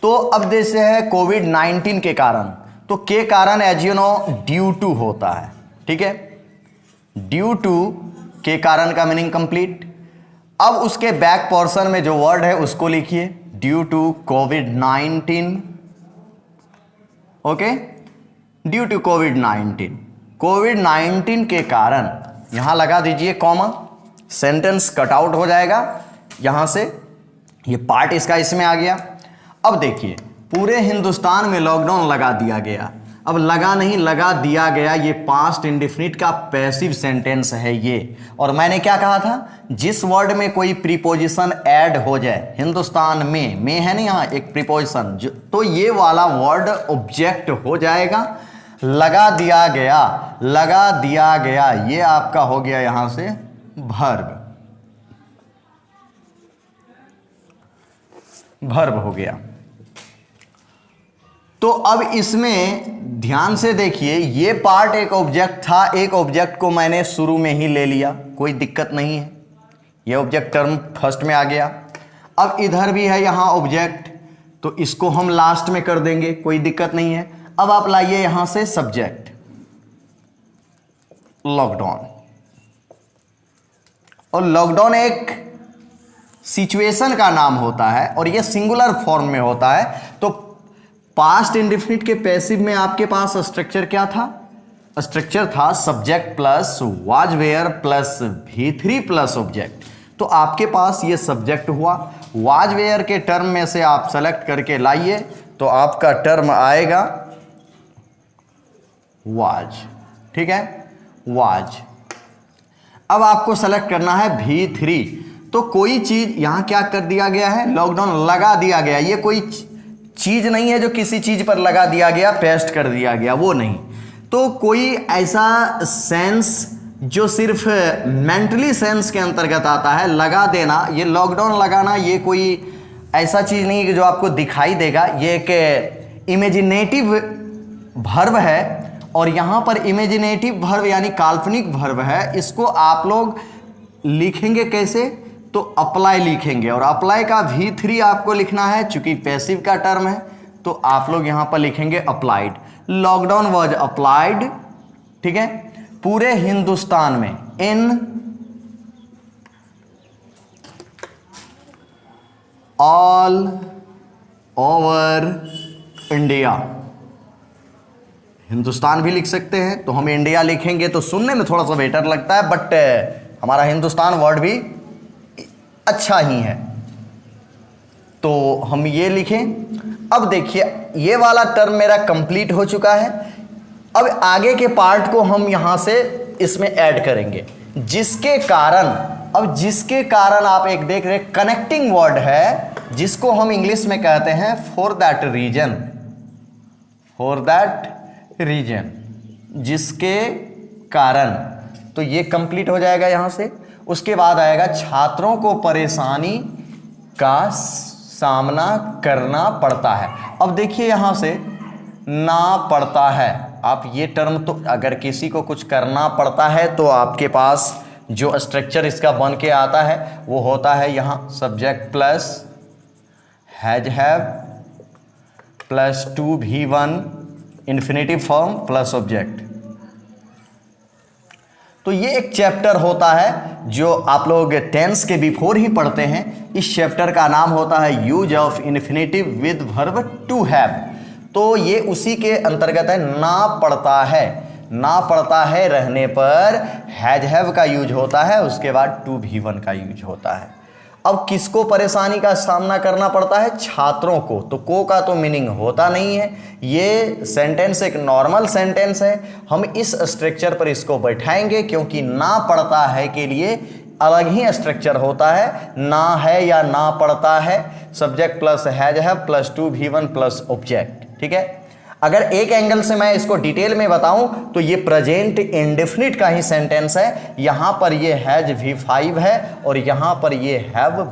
तो अब जैसे है कोविड-19 के कारण, तो के कारण as you know due to होता है, ठीक है। ड्यू टू के कारण का मीनिंग कंप्लीट। अब उसके बैक पोर्शन में जो वर्ड है उसको लिखिए, due to covid, okay, due to कोविड-19। कोविड-19 के कारण यहां लगा दीजिए कॉमा, सेंटेंस कट आउट हो जाएगा यहां से, ये पार्ट इसका इसमें आ गया। अब देखिए, पूरे हिंदुस्तान में लॉकडाउन लगा दिया गया। अब लगा नहीं, लगा दिया गया, ये पास्ट इंडेफिनिट का पैसिव सेंटेंस है ये। और मैंने क्या कहा था, जिस वर्ड में कोई प्रीपोजिशन ऐड हो जाए, हिंदुस्तान में है ना यहाँ एक प्रीपोजिशन, तो ये वाला वर्ड ऑब्जेक्ट हो जाएगा। लगा दिया गया, लगा दिया गया, ये आपका हो गया यहां से वर्ब हो गया। तो अब इसमें ध्यान से देखिए, ये पार्ट एक ऑब्जेक्ट था, एक ऑब्जेक्ट को मैंने शुरू में ही ले लिया, कोई दिक्कत नहीं है, ये ऑब्जेक्ट टर्म फर्स्ट में आ गया। अब इधर भी है यहां ऑब्जेक्ट, तो इसको हम लास्ट में कर देंगे, कोई दिक्कत नहीं है। अब आप लाइए यहां से सब्जेक्ट, लॉकडाउन। और लॉकडाउन एक सिचुएशन का नाम होता है और ये सिंगुलर फॉर्म में होता है। तो पास्ट इंडेफिनिट के पैसिव में आपके पास स्ट्रक्चर क्या था? स्ट्रक्चर था subject plus was were plus V3 plus object. तो आपके पास ये सब्जेक्ट हुआ, वाज वेयर के टर्म में से आप सेलेक्ट करके लाइए, तो आपका टर्म आएगा वाज, ठीक है, वाज। अब आपको सेलेक्ट करना है V3। तो कोई चीज यहां क्या कर दिया गया है, लॉकडाउन लगा दिया गया। ये कोई चीज नहीं है जो किसी चीज पर लगा दिया गया, पेस्ट कर दिया गया, वो नहीं। तो कोई ऐसा सेंस जो सिर्फ मेंटली सेंस के अंतर्गत आता है, लगा देना, ये लॉकडाउन लगाना, ये कोई ऐसा चीज नहीं है कि जो आपको दिखाई देगा। ये एक इमेजिनेटिव वर्ब है, और यहां पर इमेजिनेटिव वर्ब यानी काल्पनिक वर्ब है। इसको आप लोग लिखेंगे कैसे, तो अप्लाई लिखेंगे, और अप्लाई का V3 आपको लिखना है, चूंकि पैसिव का टर्म है। तो आप लोग यहां पर लिखेंगे अप्लाइड, लॉकडाउन वाज अप्लाइड, ठीक है, पूरे हिंदुस्तान में, in all over India. Hindustan भी लिख सकते हैं, तो हम इंडिया लिखेंगे तो सुनने में थोड़ा सा बेटर लगता है, बट हमारा हिंदुस्तान वर्ड भी अच्छा ही है, तो हम ये लिखें। अब देखिए, ये वाला टर्म मेरा कंप्लीट हो चुका है। अब आगे के पार्ट को हम यहां से इसमें ऐड करेंगे, जिसके कारण, अब जिसके कारण आप एक देख रहे कनेक्टिंग वर्ड है, जिसको हम इंग्लिश में कहते हैं for that reason, for that reason, जिसके कारण। तो ये कंप्लीट हो जाएगा यहां से। उसके बाद आएगा छात्रों को परेशानी का सामना करना पड़ता है। अब देखिए यहां से ना पड़ता है, आप ये टर्म तो अगर किसी को कुछ करना पड़ता है तो आपके पास जो स्ट्रक्चर इसका बन के आता है वो होता है यहाँ subject plus has have plus 2v1 infinitive form plus object. तो ये एक चैप्टर होता है जो आप लोग टेंस के बिफोर ही पढ़ते हैं। इस चैप्टर का नाम होता है use of infinitive with verb to have. तो ये उसी के अंतर्गत है। ना पड़ता है रहने पर हैज हैव का यूज होता है, उसके बाद 2v1 का यूज होता है। अब किसको परेशानी का सामना करना पड़ता है? छात्रों को। तो को का तो मीनिंग होता नहीं है। ये सेंटेंस एक नॉर्मल सेंटेंस है। हम इस स्ट्रक्चर पर इसको बैठाएंगे क्योंकि ना पड़ता है के लिए अलग ही स्ट्रक्चर होता है। ना है या ना पड़ता है, subject plus has have plus 2v1 plus object. ठीक है। अगर एक एंगल से मैं इसको डिटेल में बताऊं तो ये प्रेजेंट इंडेफिनिट का ही सेंटेंस है। यहां पर ये हैज v5 है और यहां पर ये हैव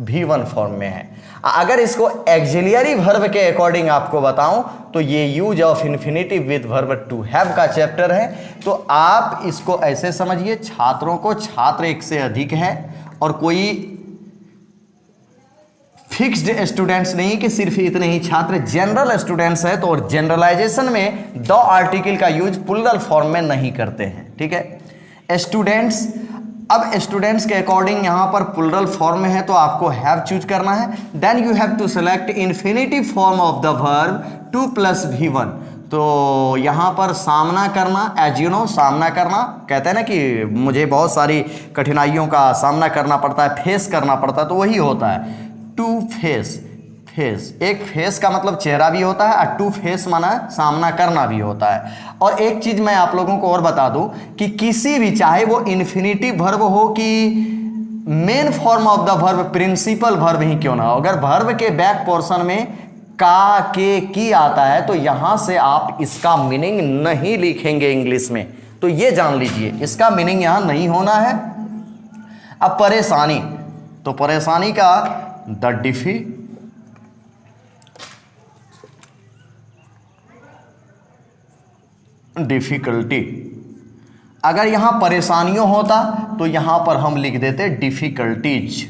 v1 फॉर्म में है। अगर इसको एक्सिलियरी वर्ब के अकॉर्डिंग आपको बताऊं तो ये use of infinitive with verb to have का चैप्टर है। तो आप इसको ऐसे समझिए, छात्रों को छात्र एक से अधिक है और कोई फिक्स्ड स्टूडेंट्स नहीं कि सिर्फ इतने ही छात्र, जनरल स्टूडेंट्स है। तो जनरलाइजेशन में द आर्टिकल का यूज प्लूरल फॉर्म में नहीं करते हैं। ठीक है। स्टूडेंट्स, अब स्टूडेंट्स के अकॉर्डिंग यहां पर प्लूरल फॉर्म में है तो आपको हैव चूज करना है। Then you have to select infinitive form of the verb 2 + v1। तो यहां पर सामना करना, एज यू नो, सामना करना कहते हैं ना कि मुझे बहुत सारी कठिनाइयों का सामना करना पड़ता है, फेस करना पड़ता है, तो वही होता है टू फेस। एक फेस का मतलब चेहरा भी होता है और टू फेस माना सामना करना भी होता है। और एक चीज मैं आप लोगों को और बता दूं कि किसी भी, चाहे वो इन्फिनेटिव वर्ब हो कि main form of the verb, principal verb ही क्यों ना हो, अगर वर्ब के बैक पोर्शन में का, के, की आता है तो यहां से आप इसका मीनिंग नहीं लिखेंगे इंग्लिश में। तो ये जान लीजिए, इसका मीनिंग यहां नहीं होना है। अब परेशानी, तो परेशानी का द डिफिकल्टी। अगर यहां परेशानियों होता तो यहां पर हम लिख देते डिफिकल्टीज।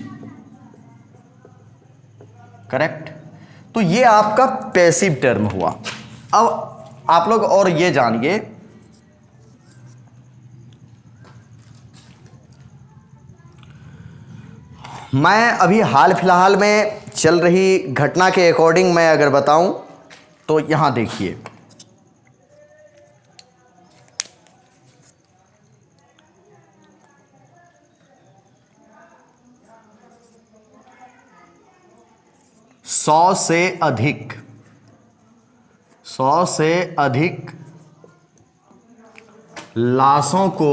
करेक्ट। तो ये आपका पैसिव टर्म हुआ। अब आप लोग और ये जानिए, मैं अभी हाल फिलहाल में चल रही घटना के अकॉर्डिंग मैं अगर बताऊं तो यहां देखिए, सौ से अधिक लाशों को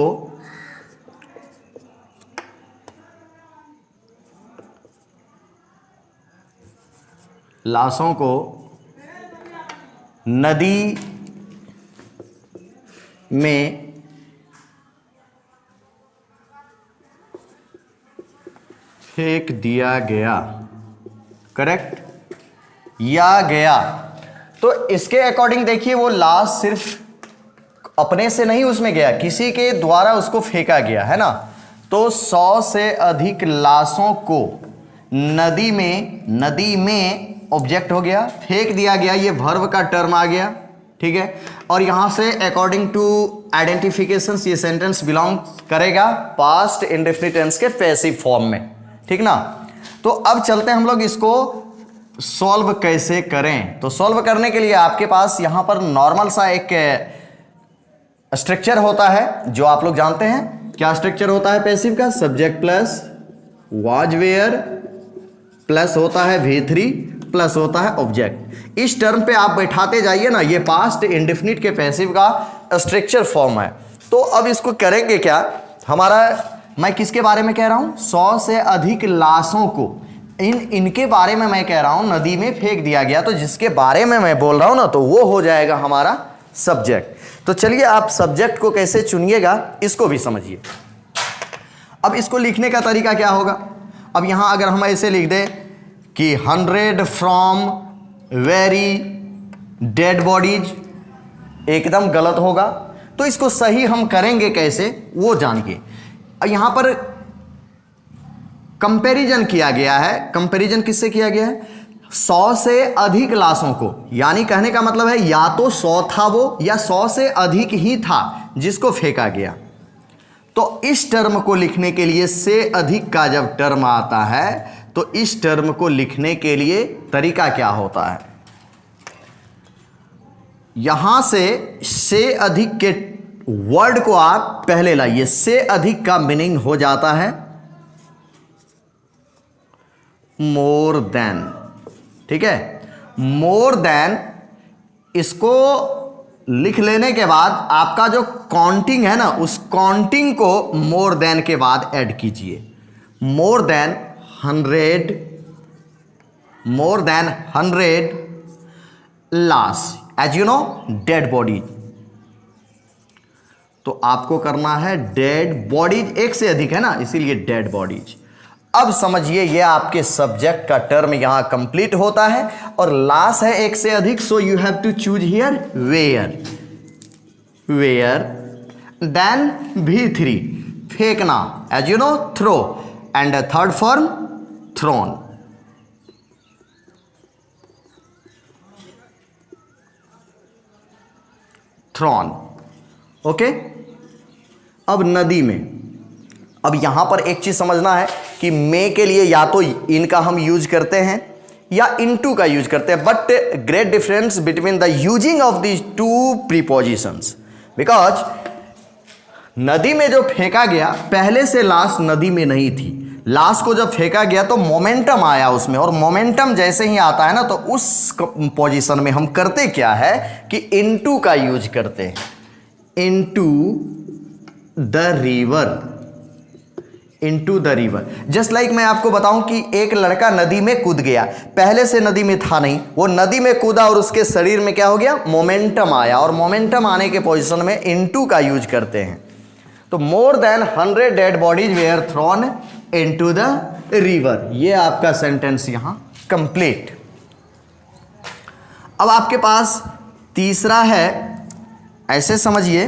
नदी में फेंक दिया गया। करेक्ट। या गया। तो इसके अकॉर्डिंग देखिए, वो लाश सिर्फ अपने से नहीं उसमें गया, किसी के द्वारा उसको फेंका गया, है ना। तो 100 से अधिक लाशों को नदी में ऑब्जेक्ट हो गया, फेंक दिया गया, ये वर्ब का टर्म आ गया। ठीक है। और यहां से अकॉर्डिंग टू आइडेंटिफिकेशंस ये सेंटेंस बिलोंग करेगा पास्ट इंडेफिनिट टेंस के पैसिव फॉर्म में। ठीक ना। तो अब चलते हैं हम लोग इसको सॉल्व कैसे करें। तो सॉल्व करने के लिए आपके पास यहां पर नॉर्मल सा एक स्ट्रक्चर होता है जो आप लोग जानते हैं। क्या स्ट्रक्चर होता है पैसिव का? Subject plus was were plus होता है v3 प्लस होता है ऑब्जेक्ट। इस टर्म पे आप बैठाते जाइए ना, ये पास्ट इंडेफिनिट के पैसिव का स्ट्रक्चर फॉर्म है। तो अब इसको करेंगे क्या, हमारा, मैं किसके बारे में कह रहा हूं? 100 से अधिक लाशों को, इनके बारे में मैं कह रहा हूं, नदी में फेंक दिया गया। तो जिसके बारे में मैं बोल रहा हूं ना, तो वो हो जाएगा हमारा सब्जेक्ट। तो चलिए आप सब्जेक्ट को कैसे चुनिएगा इसको भी समझिए। अब इसको लिखने का तरीका क्या होगा? अब यहां अगर हम ऐसे लिख दें कि 100 फ्रॉम वेरी डेड बॉडीज एकदम गलत होगा। तो इसको सही हम करेंगे कैसे वो जानिए। यहां पर कंपैरिजन किया गया है। कंपैरिजन किससे किया गया है? 100 से अधिक लाशों को, यानी कहने का मतलब है या तो 100 था वो या 100 से अधिक ही था जिसको फेंका गया। तो इस टर्म को लिखने के लिए से अधिक का जब टर्म आता है तो इस टर्म को लिखने के लिए तरीका क्या होता है? यहां से अधिक के वर्ड को आप पहले लाइए। से अधिक का मीनिंग हो जाता है मोर देन, ठीक है। मोर देन, इसको लिख लेने के बाद आपका जो काउंटिंग है ना, उस काउंटिंग को मोर देन के बाद ऐड कीजिए। मोर देन 100, मोर देन 100 लाश, as you know dead body. तो आपको करना है डेड बॉडीज, एक से अधिक है ना, इसीलिए डेड बॉडीज। अब समझिए ये आपके सब्जेक्ट का टर्म यहां कंप्लीट होता है और लाश है एक से अधिक, so you have to choose here were. Were then V3 फेंकना, as you know throw, and third form thrown. Thrown, okay. अब नदी में, अब यहां पर एक चीज समझना है कि मे के लिए या तो इनका हम यूज करते हैं या इनटू का यूज करते हैं, but great difference between the using of these two prepositions. Because नदी में जो फेंका गया, पहले से लाश नदी में नहीं थी। लाश को जब फेंका गया तो मोमेंटम आया उसमें, और मोमेंटम जैसे ही आता है ना तो उस पोजीशन में हम करते क्या है कि इनटू का यूज करते हैं। Into the river, into the river. Just like मैं आपको बताऊं कि एक लड़का नदी में कूद गया, पहले से नदी में था नहीं, वो नदी में कूदा और उसके शरीर में क्या हो गया? मोमेंटम आया, और मोमेंटम आने के पोजीशन में इनटू का यूज करते हैं। तो more than 100 dead bodies were thrown into the river. ये आपका सेंटेंस यहां कंप्लीट। अब आपके पास तीसरा है, ऐसे समझिए,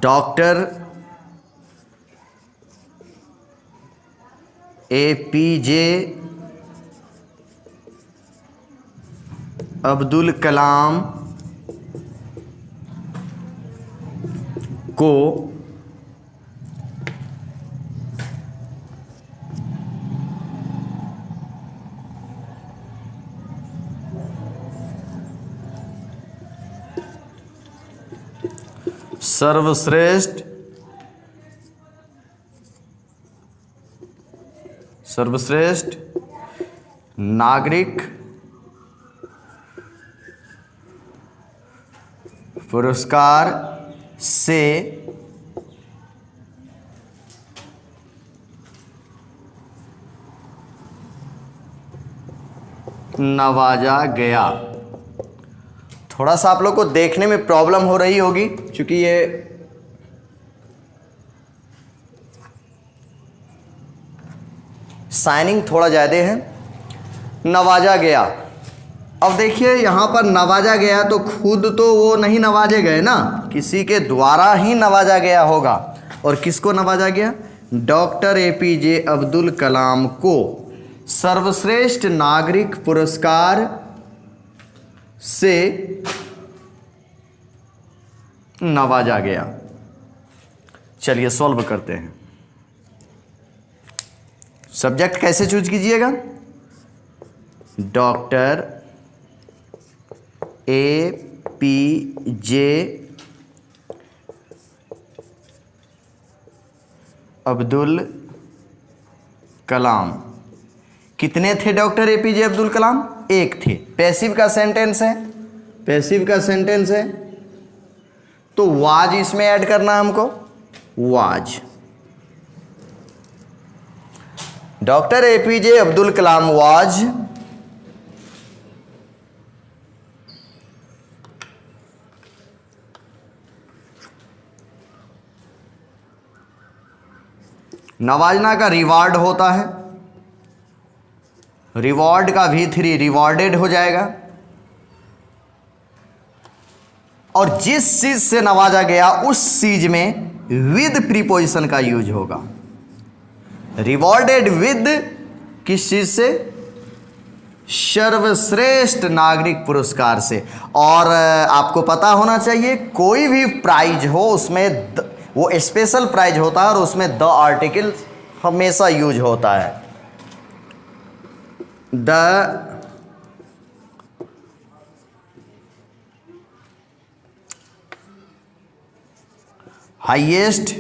डॉक्टर APJ अब्दुल कलाम को सर्वश्रेष्ठ नागरिक पुरस्कार से नवाजा गया। थोड़ा सा आप लोग को देखने में प्रॉब्लम हो रही होगी क्योंकि ये साइनिंग थोड़ा ज़्यादा है। नवाजा गया, अब देखिए यहाँ पर नवाजा गया तो खुद तो वो नहीं नवाजे गए ना, किसी के द्वारा ही नवाजा गया होगा। और किसको नवाजा गया? डॉक्टर APJ अब्दुल कलाम को सर्वश्रेष्ठ नागरिक पुरस्कार से नवाजा गया। चलिए सॉल्व करते हैं। सब्जेक्ट कैसे चूज कीजिएगा? डॉक्टर APJ अब्दुल कलाम। कितने थे डॉक्टर APJ अब्दुल कलाम? एक थे। पैसिव का सेंटेंस है, पैसिव का सेंटेंस है तो वाज इसमें ऐड करना है हमको। Was, doctor APJ Abdul Kalam was नवाजना का रिवार्ड होता है, रिवॉर्ड का V3 रिवॉर्डेड हो जाएगा। और जिस चीज से नवाजा गया उस चीज में विद प्रीपोजिशन का यूज होगा। रिवॉर्डेड विद किस चीज से? सर्वश्रेष्ठ नागरिक पुरस्कार से। और आपको पता होना चाहिए कोई भी प्राइज हो उसमें वो स्पेशल प्राइज होता है और उसमें द आर्टिकल हमेशा यूज होता है। द हाईएस्ट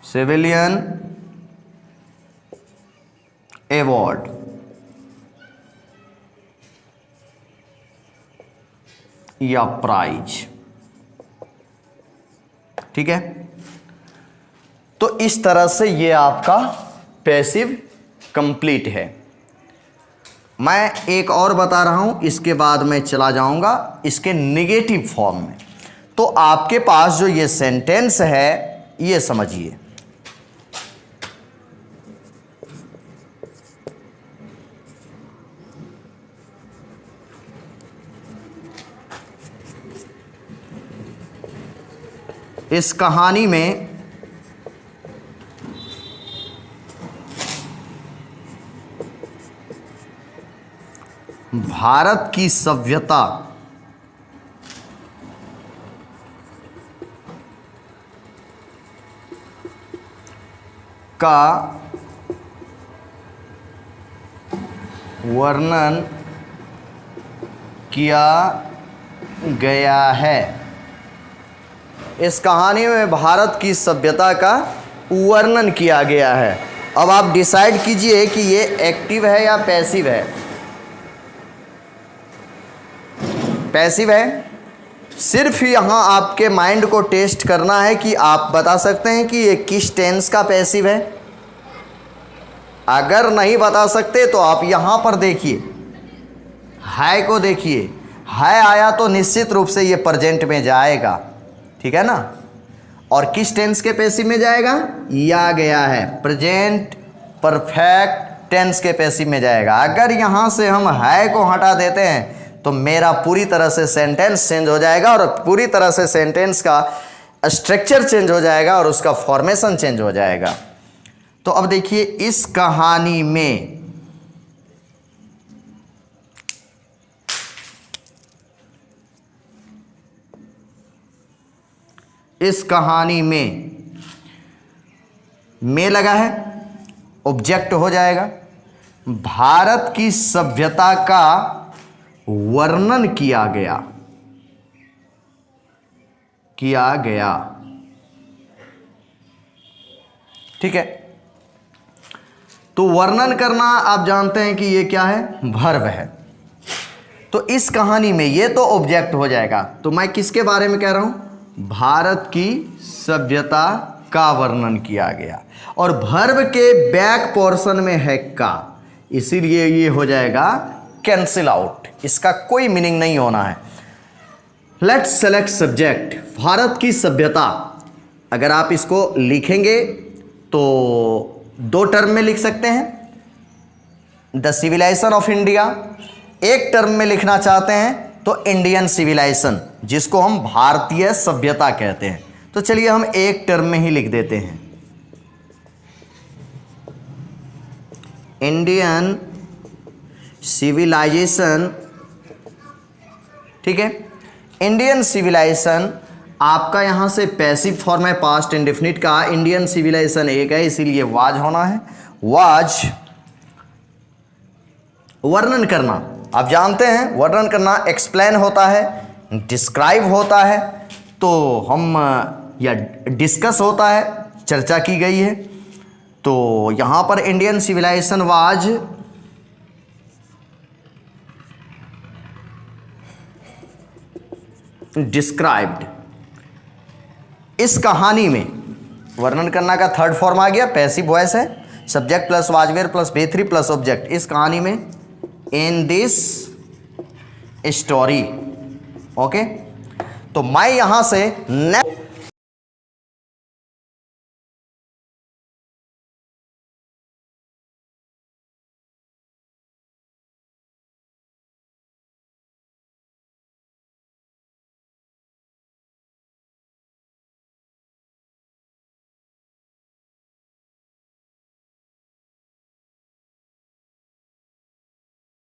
सिविलियन अवार्ड, या प्राइज। ठीक है, तो इस तरह से ये आपका पैसिव कंप्लीट है। मैं एक और बता रहा हूं, इसके बाद मैं चला जाऊंगा इसके नेगेटिव फॉर्म में। तो आपके पास जो ये सेंटेंस है ये समझिए। इस कहानी में भारत की सभ्यता का वर्णन किया गया है। इस कहानी में भारत की सभ्यता का वर्णन किया गया है। अब आप डिसाइड कीजिए कि ये एक्टिव है या पैसिव है। पैसिव है। सिर्फ यहाँ आपके माइंड को टेस्ट करना है कि आप बता सकते हैं कि ये किस टेंस का पैसिव है। अगर नहीं बता सकते तो आप यहाँ पर देखिए, है को देखिए, है आया तो निश्चित रूप से ये प्रेजेंट में जाएगा। ठीक है ना। और किस टेंस के पैसिव में जाएगा? या गया है, प्रेजेंट परफेक्ट टेंस के पैसिव में जाएगा। अगर यहाँ से हम है को हटा देते हैं तो मेरा पूरी तरह से सेंटेंस चेंज हो जाएगा और पूरी तरह से सेंटेंस का स्ट्रक्चर चेंज हो जाएगा और उसका फॉर्मेशन चेंज हो जाएगा। तो अब देखिए इस कहानी में में लगा है, ऑब्जेक्ट हो जाएगा। भारत की सभ्यता का वर्णन किया गया। ठीक है। तो वर्णन करना आप जानते हैं कि ये क्या है? वर्ब है। तो इस कहानी में ये तो ऑब्जेक्ट हो जाएगा। तो मैं किसके बारे में कह रहा हूं? भारत की सभ्यता का वर्णन किया गया। और वर्ब के बैक पोर्शन में है का, इसीलिए ये हो जाएगा कैंसिल आउट। इसका कोई मीनिंग नहीं होना है। लेट्स सेलेक्ट सब्जेक्ट, भारत की सभ्यता। अगर आप इसको लिखेंगे तो दो टर्म में लिख सकते हैं, द सिविलाइजेशन ऑफ इंडिया। एक टर्म में लिखना चाहते हैं तो इंडियन सिविलाइजेशन, जिसको हम भारतीय सभ्यता कहते हैं। तो चलिए हम एक टर्म में ही लिख देते हैं, इंडियन सिविलाइजेशन। ठीक है। इंडियन सिविलाइजेशन आपका यहां से पैसिव फॉर्म है, पास्ट इंडेफिनिट का। इंडियन सिविलाइजेशन एक है, इसीलिए वाज होना है। वाज वर्णन करना, आप जानते हैं वर्णन करना एक्सप्लेन होता है, डिस्क्राइब होता है, तो हम या डिस्कस होता है, चर्चा की गई है। तो यहां पर इंडियन सिविलाइजेशन वाज डिस्क्राइब्ड। इस कहानी में वर्णन करना का थर्ड फॉर्म आ गया, पैसिव वॉइस है, subject plus was were plus V3 plus object. इस कहानी में इन दिस स्टोरी। ओके, तो मैं यहां से नेक्स्ट